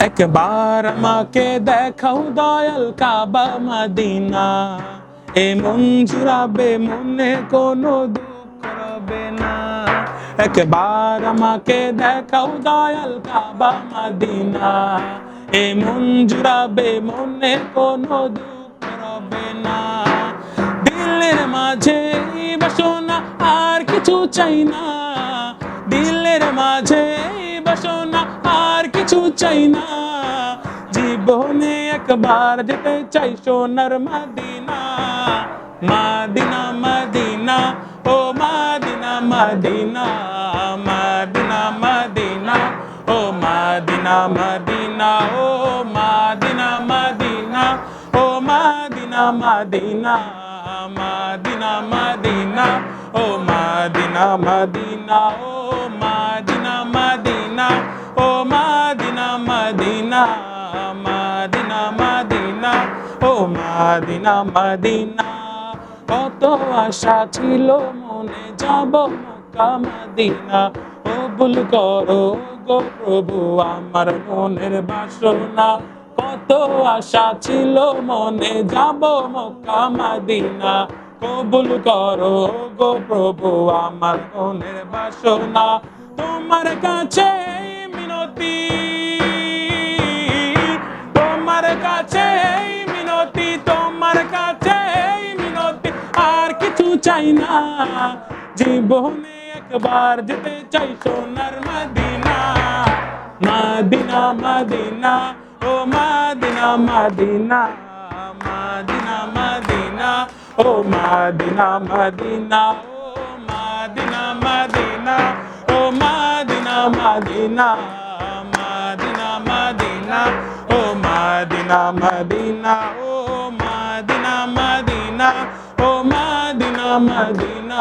একবার আমাকে দেখাও দয়াল কাবা মদিনা, এ মন জুড়াবে মনে কোনো দুঃখ রবে না। একবার আমাকে দেখাও দয়াল কাবা মদিনা, এ মন জুড়াবে মনে কোনো দুঃখ রবে না। দিলের মাঝে এই বাসনা আর কিছু চাই না, দিলের মাঝে এই বাসনা আর কিছু চাই না। জীবনে একবার যেতে চাই সোনার Medina, Medina Medina oh Medina Medina, Medina Medina oh Medina Medina oh Medina Medina oh Medina Medina, Medina Medina oh Medina Medina oh Medina Medina oh Medina Medina, Medina Medina oh Medina Medina. কত আশা ছিল মনে যাব Mecca Medina, কবুল করো গো প্রভু আমার মনের বাসনা। কত আশা ছিল মনে যাব মক্কা মদিনা, কবুল করো গো প্রভু আমার মনের বাসনা। তোমার কাছে মিনতি, তোমার কাছে মিনতি, তোমার কাছে মিনতি, আর কিছু চাই না। জীবনে একবার যেতে চাই সোনার Medina, Medina Medina oh Medina Medina, Medina Medina oh Medina Medina oh Medina Medina oh Medina Medina, Medina Medina oh Medina Medina oh Medina Medina oh Medina Medina.